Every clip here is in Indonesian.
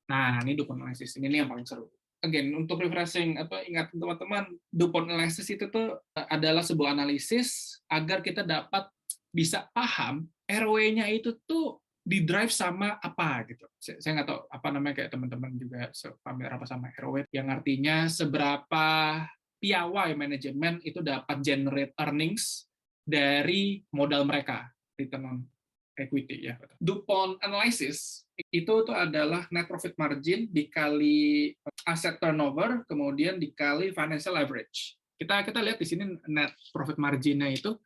Nah, ini DuPont analysis ini nih yang paling seru. Again, untuk refreshing ingat teman-teman, DuPont analysis itu tuh adalah sebuah analisis agar kita dapat bisa paham ROE-nya itu tuh di drive sama apa gitu. Saya nggak tahu apa namanya, kayak teman-teman juga familiar apa sama ROE, yang artinya seberapa piawai manajemen itu dapat generate earnings dari modal mereka, return on equity ya. DuPont analysis itu tuh adalah net profit margin dikali asset turnover kemudian dikali financial leverage. Kita lihat di sini net profit marginnya itu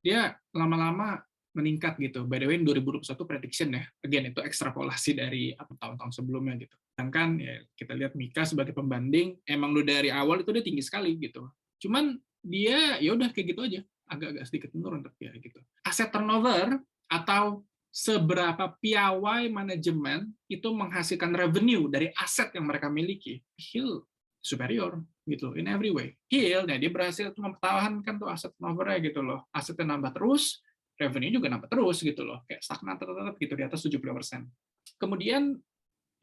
dia lama-lama meningkat gitu. By the way, 2021 prediction ya. Again, itu ekstrapolasi dari tahun-tahun sebelumnya gitu. Sedangkan ya, kita lihat Mika sebagai pembanding, emang udah dari awal itu dia tinggi sekali gitu. Cuman dia ya udah kayak gitu aja, agak-agak sedikit menurun tapi ya gitu. Asset turnover atau seberapa piawai manajemen itu menghasilkan revenue dari aset yang mereka miliki, Hill superior gitu in every way. Hill, dia berhasil mempertahankan tuh aset turnover-nya gitu loh. Asetnya nambah terus, revenue juga nambah terus gitu loh. Kayak stagnan tetap gitu di atas 70%. Kemudian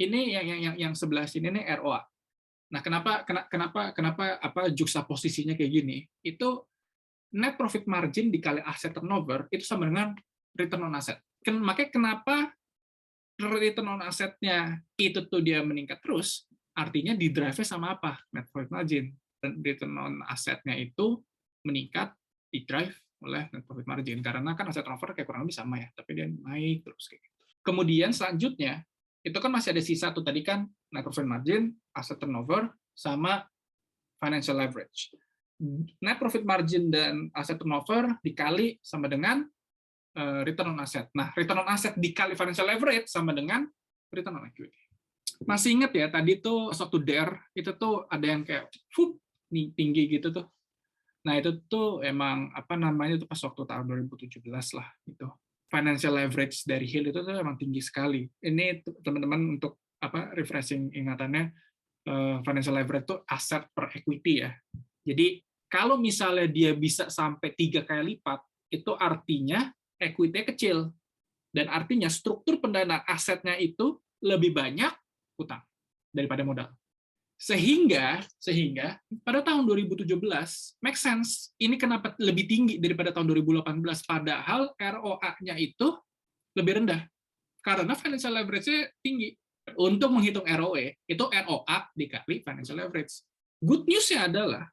ini yang sebelah sini nih ROA. Nah, kenapa juxtaposisinya kayak gini? Itu net profit margin dikali asset turnover itu sama dengan return on asset. Makanya kenapa return on asset-nya itu tuh dia meningkat terus, artinya di drive-nya sama apa? Net profit margin. Dan return on asset-nya itu meningkat di drive oleh net profit margin. Karena kan asset turnover kayak kurang lebih sama ya, tapi dia naik terus kayak gitu. Kemudian selanjutnya, itu kan masih ada sisa tuh tadi kan net profit margin, asset turnover, sama financial leverage. Net profit margin dan asset turnover dikali sama dengan return on asset. Nah, return on asset dikali financial leverage sama dengan return on equity. Masih ingat ya, tadi tuh waktu DER, itu tuh ada yang kayak tinggi gitu tuh. Nah, itu tuh emang apa namanya tuh pas waktu tahun 2017 lah gitu. Financial leverage dari Hill itu tuh emang tinggi sekali. Ini teman-teman untuk refreshing ingatannya, financial leverage itu aset per equity ya. Jadi kalau misalnya dia bisa sampai 3 kali lipat, itu artinya equity kecil. Dan artinya struktur pendanaan asetnya itu lebih banyak utang daripada modal. Sehingga pada tahun 2017 make sense. Ini kenapa lebih tinggi daripada tahun 2018 padahal ROA-nya itu lebih rendah. Karena financial leverage-nya tinggi. Untuk menghitung ROE, itu ROA dikali financial leverage. Good news-nya adalah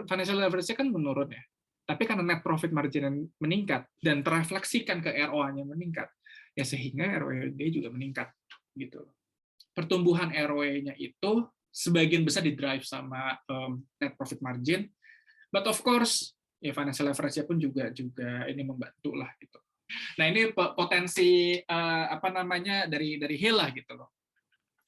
financial leverage-nya kan menurun ya. Tapi karena net profit margin meningkat dan terefleksikan ke ROA-nya meningkat, ya sehingga ROE dia juga meningkat gitu. Pertumbuhan ROE-nya itu sebagian besar di-drive sama net profit margin, but of course ya financial leverage-nya pun juga ini membantu lah gitu. Nah, ini potensi dari Hill lah gitu loh.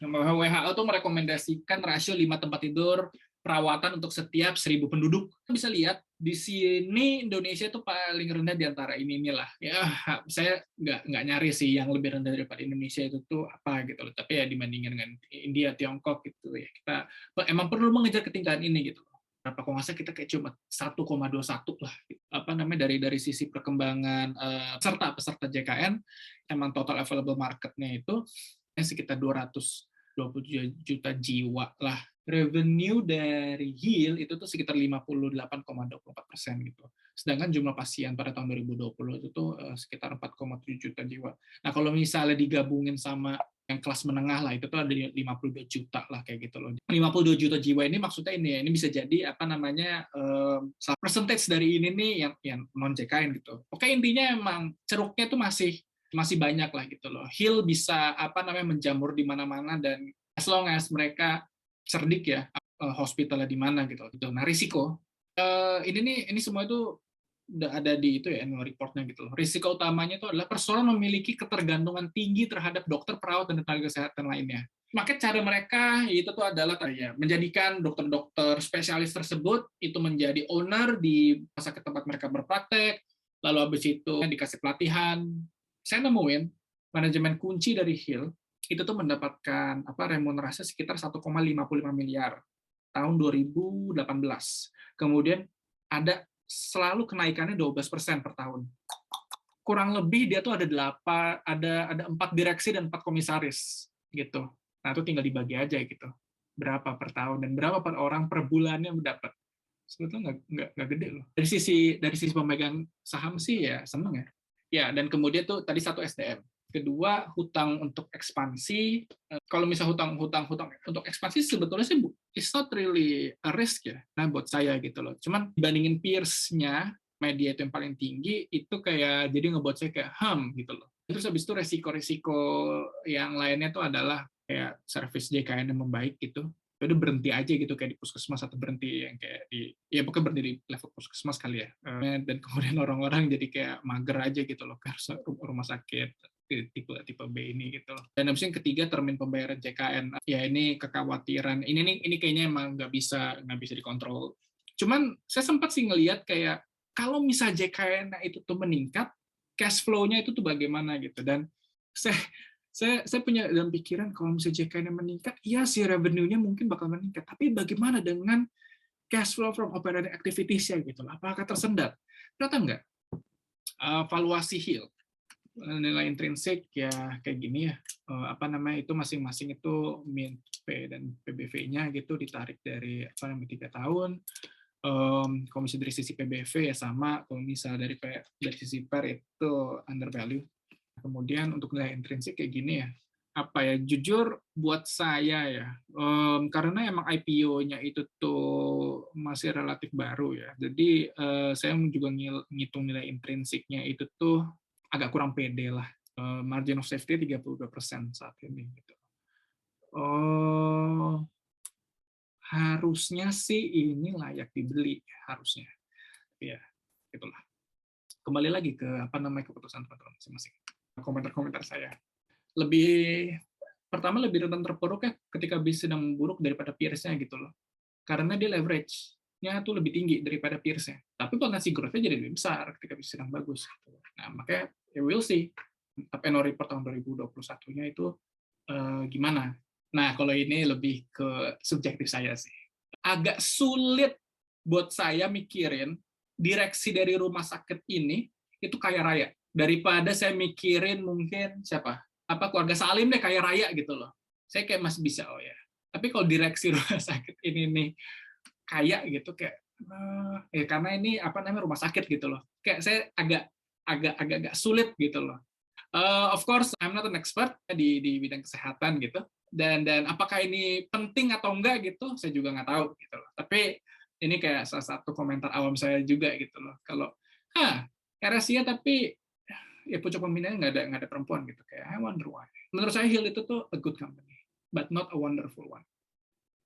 WHO tuh merekomendasikan rasio 5 tempat tidur perawatan untuk setiap 1.000 penduduk. Bisa lihat di sini Indonesia itu paling rendah di antara inilah. Ya, saya nggak nyari sih yang lebih rendah daripada Indonesia itu tuh apa gitu loh. Tapi ya dibandingin dengan India, Tiongkok gitu ya, kita emang perlu mengejar ketinggian ini gitu. Berapa kok nggak salah kita kayak cuma 1,21 lah. Apa namanya dari sisi perkembangan peserta JKN, emang total available marketnya itu sekitar 220 juta jiwa lah. Revenue dari Hill itu tuh sekitar 58,24% gitu. Sedangkan jumlah pasien pada tahun 2020 itu tuh sekitar 4,7 juta jiwa. Nah, kalau misalnya digabungin sama yang kelas menengah lah, itu tuh ada 52 juta lah kayak gitu loh. 52 juta jiwa ini maksudnya ini bisa jadi percentage dari ini nih yang non JKN gitu. Oke, intinya emang ceruknya tuh masih banyak lah gitu loh. Hill bisa menjamur di mana-mana dan as long as mereka cerdik ya, hospitalnya di mana gitu. Nah, risiko ini semua itu udah ada di itu ya annual report-nya gitu loh. Risiko utamanya itu adalah persoalan memiliki ketergantungan tinggi terhadap dokter, perawat, dan tenaga kesehatan lainnya. Maka cara mereka itu tuh adalah menjadikan dokter-dokter spesialis tersebut itu menjadi owner di rumah sakit tempat mereka berpraktek, lalu habis itu dikasih pelatihan. Saya nemuin manajemen kunci dari Hill itu tuh mendapatkan remunerasi sekitar 1,55 miliar tahun 2018. Kemudian ada selalu kenaikannya 12% per tahun. Kurang lebih dia tuh ada 4 direksi dan 4 komisaris gitu. Nah, itu tinggal dibagi aja gitu. Berapa per tahun dan berapa per orang per bulannya mendapat. Sebetulnya nggak gede loh. Dari sisi pemegang saham sih ya seneng ya. Ya, dan kemudian tuh tadi satu SDM. Kedua, hutang untuk ekspansi. Kalau misal hutang untuk ekspansi sebetulnya sih it's not really a risk ya. Nah, buat saya gitu loh. Cuman dibandingin peers-nya, media itu yang paling tinggi, itu kayak jadi ngebuat saya kayak gitu loh. Terus habis itu resiko-resiko yang lainnya tuh adalah kayak service JKN yang membaik gitu. Udah berhenti aja gitu kayak di puskesmas atau berhenti yang kayak ya pokoknya berhenti di level puskesmas kali ya. Dan kemudian orang-orang jadi kayak mager aja gitu loh ke rumah sakit tipe B ini gitu loh. Dan habis yang ketiga termin pembayaran JKN. Ya ini kekhawatiran. Ini kayaknya emang nggak bisa dikontrol. Cuman saya sempat sih ngelihat kayak kalau misal JKN itu tuh meningkat, cash flow-nya itu tuh bagaimana gitu. Dan saya punya dalam pikiran kalau misalnya JKN meningkat, iya sih revenue-nya mungkin bakal meningkat. Tapi bagaimana dengan cash flow from operating activities-nya gitu? Apakah tersendat? Ternyata enggak. Valuasi Hill, nilai intrinsik ya kayak gini ya. Itu masing-masing itu min P dan PBV-nya gitu ditarik dari 3 tahun. Komisi dari sisi PBV ya sama. Kalau misalnya dari sisi PER itu undervalue. Kemudian untuk nilai intrinsik kayak gini ya, jujur buat saya ya, karena emang IPO-nya itu tuh masih relatif baru ya, jadi saya juga ngitung nilai intrinsiknya itu tuh agak kurang pede lah. Margin of safety 32% saat ini. Gitu. Harusnya sih ini layak dibeli, harusnya. Ya, itulah. Kembali lagi ke keputusan teman-teman masing-masing. Komentar-komentar saya. Pertama lebih rentan terpuruk ya ketika bisnis sedang memburuk daripada peers-nya gitu loh. Karena dia leverage-nya tuh lebih tinggi daripada peers-nya. Tapi potensi growth-nya jadi lebih besar ketika bisnis sedang bagus. Gitu. Nah, makanya we'll see. Annual report tahun 2021-nya itu gimana. Nah, kalau ini lebih ke subjektif saya sih. Agak sulit buat saya mikirin direksi dari rumah sakit ini itu kaya raya. Daripada saya mikirin mungkin siapa? Keluarga Salim deh kaya raya gitu loh. Saya kayak masih bisa, oh ya. Tapi kalau direksi rumah sakit ini nih kaya gitu kayak karena ini rumah sakit gitu loh. Kayak saya agak sulit gitu loh. Of course, I'm not an expert di bidang kesehatan gitu. Dan apakah ini penting atau enggak gitu, saya juga nggak tahu gitu loh. Tapi ini kayak salah satu komentar awam saya juga gitu loh. Kalau RSIA tapi ya pucuk pembinanya nggak ada perempuan gitu, kayak I wonder why. Menurut saya Hill itu tuh a good company, but not a wonderful one.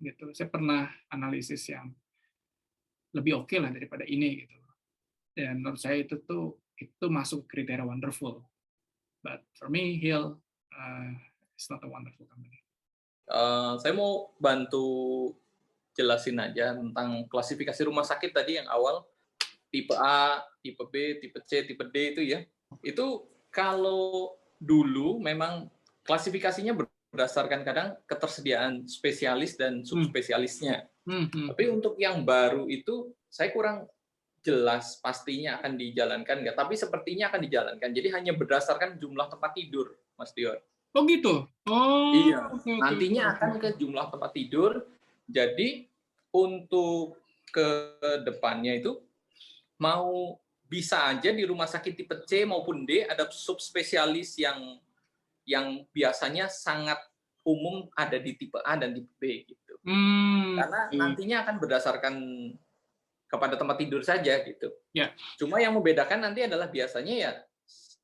Gitu. Saya pernah analisis yang lebih oke lah daripada ini gitu. Dan menurut saya itu masuk kriteria wonderful. But for me, Hill is not a wonderful company. Saya mau bantu jelasin aja tentang klasifikasi rumah sakit tadi yang awal, tipe A, tipe B, tipe C, tipe D itu ya. Itu kalau dulu memang klasifikasinya berdasarkan kadang ketersediaan spesialis dan subspesialisnya. Tapi untuk yang baru itu saya kurang jelas pastinya akan dijalankan nggak. Tapi sepertinya akan dijalankan. Jadi hanya berdasarkan jumlah tempat tidur, Mas Dion. Oh gitu? Oh, iya. Nantinya akan ke jumlah tempat tidur. Jadi untuk ke depannya itu mau bisa aja di rumah sakit tipe C maupun D ada subspesialis yang biasanya sangat umum ada di tipe A dan tipe B gitu. Karena nantinya akan berdasarkan kepada tempat tidur saja gitu. Yeah. Cuma yang membedakan nanti adalah biasanya ya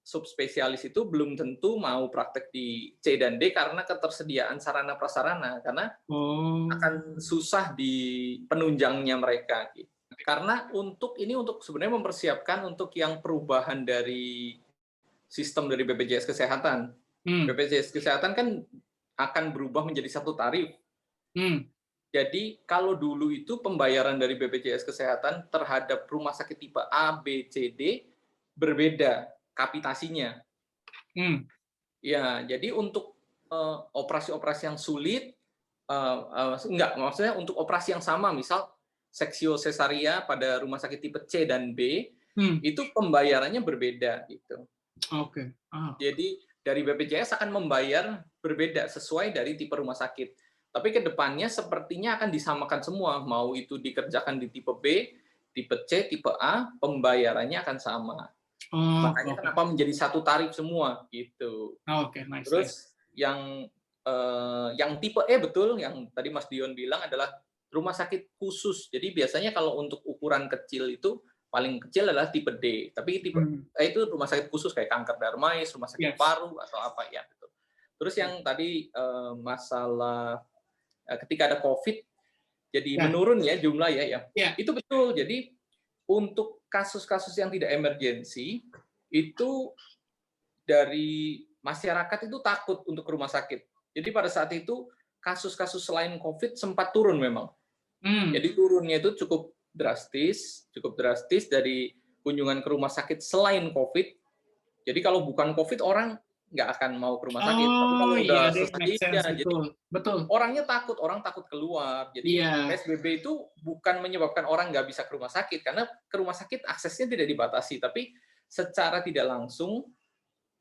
subspesialis itu belum tentu mau praktek di C dan D karena ketersediaan sarana prasarana karena akan susah di penunjangnya mereka gitu. Karena untuk sebenarnya mempersiapkan untuk yang perubahan dari sistem dari BPJS Kesehatan. BPJS Kesehatan kan akan berubah menjadi satu tarif. Jadi kalau dulu itu pembayaran dari BPJS Kesehatan terhadap rumah sakit tipe A, B, C, D berbeda kapitasinya. Ya, jadi untuk operasi-operasi yang sulit, maksudnya untuk operasi yang sama, misal seksio sesaria pada rumah sakit tipe C dan B, itu pembayarannya berbeda gitu. Oke. Jadi dari BPJS akan membayar berbeda sesuai dari tipe rumah sakit. Tapi ke depannya sepertinya akan disamakan semua, mau itu dikerjakan di tipe B, tipe C, tipe A, pembayarannya akan sama. Makanya kenapa menjadi satu tarif semua gitu. Nice. Terus yang tipe E betul, yang tadi Mas Dion bilang adalah rumah sakit khusus. Jadi biasanya kalau untuk ukuran kecil itu paling kecil adalah tipe D. Tapi tipe E itu rumah sakit khusus kayak kanker darmais, rumah sakit paru atau apa ya. Gitu. Terus yang tadi masalah ketika ada COVID, jadi menurun ya jumlah ya. Itu betul. Jadi untuk kasus-kasus yang tidak emergensi, itu dari masyarakat itu takut untuk ke rumah sakit. Jadi pada saat itu kasus-kasus selain COVID sempat turun memang. Jadi turunnya itu cukup drastis dari kunjungan ke rumah sakit selain COVID. Jadi kalau bukan COVID orang nggak akan mau ke rumah sakit. Tapi kalau udah selesai, jadi betul. Orang takut keluar. Jadi PSBB itu bukan menyebabkan orang nggak bisa ke rumah sakit, karena ke rumah sakit aksesnya tidak dibatasi, tapi secara tidak langsung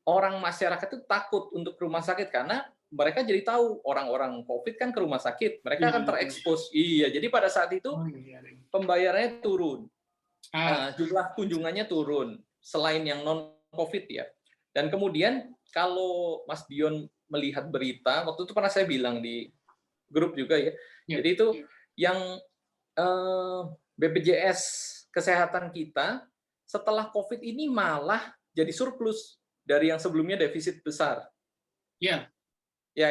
orang masyarakat itu takut untuk ke rumah sakit karena mereka jadi tahu orang-orang COVID kan ke rumah sakit, mereka akan terekspos. Iya, jadi pada saat itu pembayarannya turun, jumlah kunjungannya turun, selain yang non-COVID ya. Dan kemudian kalau Mas Dion melihat berita, waktu itu pernah saya bilang di grup juga ya, jadi itu yang BPJS Kesehatan kita setelah COVID ini malah jadi surplus dari yang sebelumnya defisit besar. Ya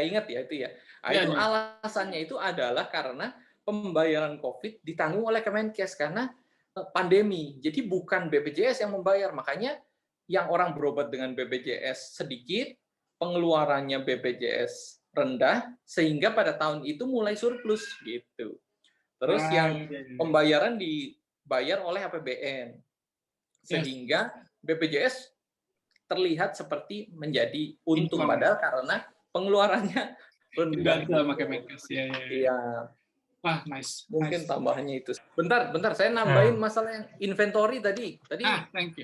ingat ya itu ya. Itu alasannya itu adalah karena pembayaran COVID ditanggung oleh Kemenkes karena pandemi. Jadi bukan BPJS yang membayar, makanya yang orang berobat dengan BPJS sedikit, pengeluarannya BPJS rendah, sehingga pada tahun itu mulai surplus gitu. Terus yang pembayaran dibayar oleh APBN, sehingga BPJS terlihat seperti menjadi untung, padahal karena pengeluarannya rendah. Iya. Wah, nice. Mungkin tambahannya itu. Bentar, saya nambahin masalah yang inventory tadi.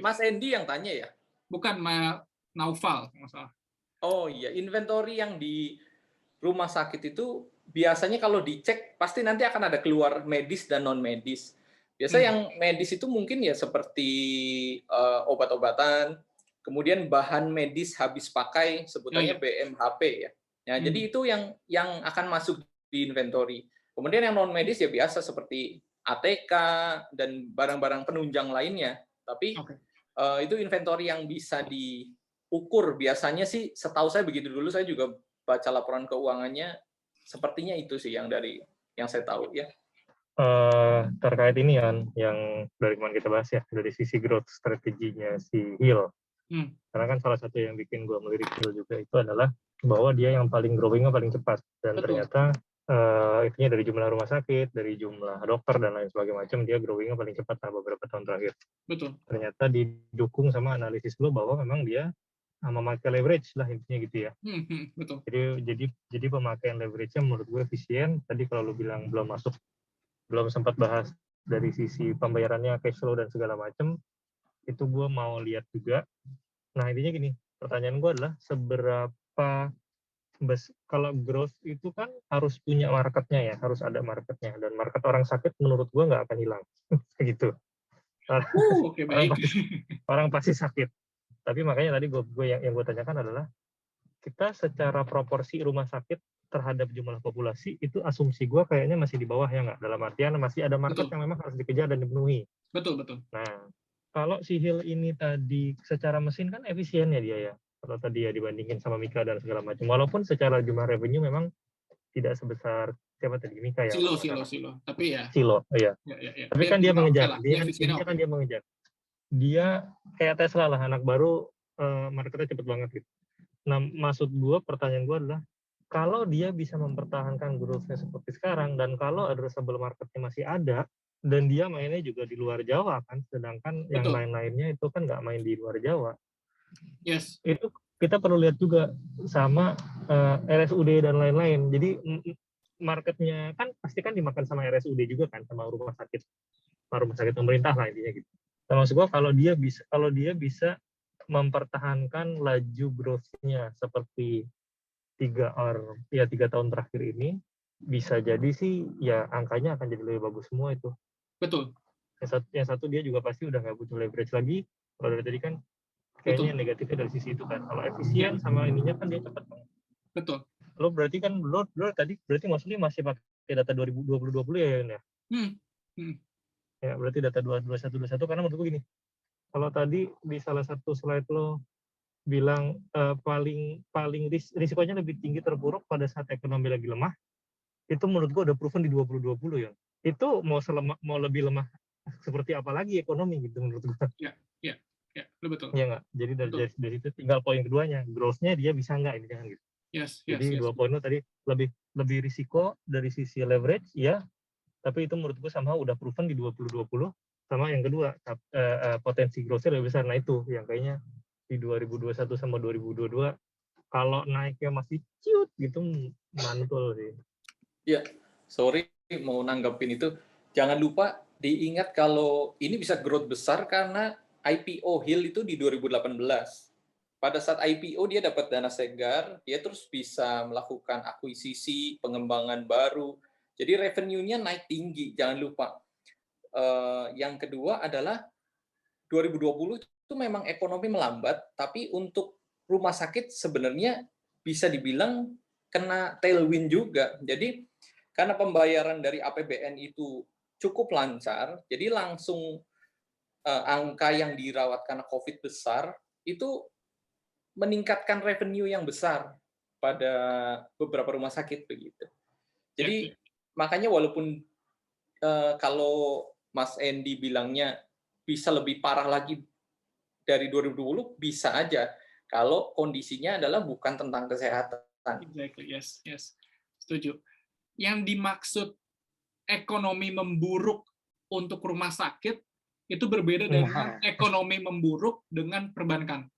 Mas Endi yang tanya ya? Bukan, Naufal. Masalah. Oh iya, inventory yang di rumah sakit itu biasanya kalau dicek pasti nanti akan ada keluar medis dan non medis. Biasa yang medis itu mungkin ya seperti obat-obatan, kemudian bahan medis habis pakai, sebutannya BMHP ya. Jadi itu yang akan masuk di inventory. Kemudian yang non medis ya biasa seperti ATK dan barang-barang penunjang lainnya. Tapi itu inventory yang bisa diukur. Biasanya sih setahu saya begitu, dulu saya juga baca laporan keuangannya, sepertinya itu sih yang saya tahu ya. Terkait ini yang dari kemarin kita bahas ya, dari sisi growth strateginya si Hill. Karena kan salah satu yang bikin gue melirik Hill juga itu adalah bahwa dia yang paling growing-nya paling cepat. Dan ternyata itunya dari jumlah rumah sakit, dari jumlah dokter dan lain sebagainya macam, dia growing-nya paling cepat beberapa tahun terakhir. Betul. Ternyata didukung sama analisis lo bahwa memang dia memakai leverage lah intinya gitu ya. Betul. Jadi pemakaian leverage-nya menurut gue efisien. Tadi kalau lo bilang belum sempat bahas dari sisi pembayarannya, cash flow dan segala macam, itu gue mau lihat juga. Nah intinya gini, pertanyaan gue adalah seberapa kalau growth itu kan harus punya marketnya ya, harus ada marketnya, dan market orang sakit menurut gue nggak akan hilang gitu. Orang pasti sakit. Tapi makanya tadi gue yang gue tanyakan adalah kita secara proporsi rumah sakit terhadap jumlah populasi itu asumsi gue kayaknya masih di bawah ya nggak? Dalam artian masih ada market yang memang harus dikejar dan dipenuhi. Betul. Nah, kalau si Hill ini tadi secara mesin kan efisien ya dia ya. Kalau tadi ya dibandingin sama Mika dan segala macam. Walaupun secara jumlah revenue memang tidak sebesar siapa tadi Mika ya. Silo. Tapi ya. Silo, iya. Ya. Tapi kan dia mengejar. Dia mengejar. Dia kayak Tesla lah, anak baru, marketnya cepet banget gitu. Nah, maksud gue, pertanyaan gue adalah, kalau dia bisa mempertahankan growth-nya seperti sekarang, dan kalau addressable market-nya masih ada, dan dia mainnya juga di luar Jawa kan, sedangkan yang lain-lainnya itu kan nggak main di luar Jawa. Yes. Itu kita perlu lihat juga sama RSUD dan lain-lain. Jadi marketnya kan pasti kan dimakan sama RSUD juga kan, sama rumah sakit pemerintah lah intinya gitu. Nah, maksud gue kalau dia bisa mempertahankan laju growth-nya seperti 3 tahun terakhir ini bisa jadi sih ya angkanya akan jadi lebih bagus semua itu. Betul. Yang satu dia juga pasti udah nggak butuh leverage lagi. Kalau dari tadi kan kayaknya negatifnya dari sisi itu kan. Kalau efisien sama ininya kan dia cepat. Betul. Lo berarti kan lo tadi berarti maksudnya masih pakai data 2020 ya ya? Ya berarti data 2021 karena menurut gue gini. Kalau tadi di salah satu slide lo bilang paling risikonya lebih tinggi terpuruk pada saat ekonomi lagi lemah, itu menurut gue udah proven di 2020 ya. Itu mau lebih lemah seperti apa lagi ekonomi gitu menurut gue. Ya, betul. Iya nggak? Jadi dari situ tinggal poin keduanya, growth-nya dia bisa nggak ini kan gitu. Jadi 2 poin lo tadi lebih risiko dari sisi leverage ya, tapi itu menurut gue sama udah proven di 2020. Sama yang kedua potensi growth-nya lebih besar. Nah itu yang kayaknya di 2021 sama 2022 kalau naiknya masih ciut gitu mantul sih. Ya, sorry mau nanggapin itu. Jangan lupa diingat kalau ini bisa growth besar karena IPO Hill itu di 2018. Pada saat IPO dia dapat dana segar, dia terus bisa melakukan akuisisi, pengembangan baru. Jadi revenue-nya naik tinggi, jangan lupa. Yang kedua adalah 2020 itu memang ekonomi melambat, tapi untuk rumah sakit sebenarnya bisa dibilang kena tailwind juga. Jadi karena pembayaran dari APBN itu cukup lancar, jadi langsung angka yang dirawat karena COVID besar itu meningkatkan revenue yang besar pada beberapa rumah sakit begitu. Jadi makanya walaupun kalau Mas Andy bilangnya bisa lebih parah lagi dari 2020, bisa aja kalau kondisinya adalah bukan tentang kesehatan. Exactly, yes. Setuju. Yang dimaksud ekonomi memburuk untuk rumah sakit itu berbeda dengan ekonomi memburuk dengan perbankan.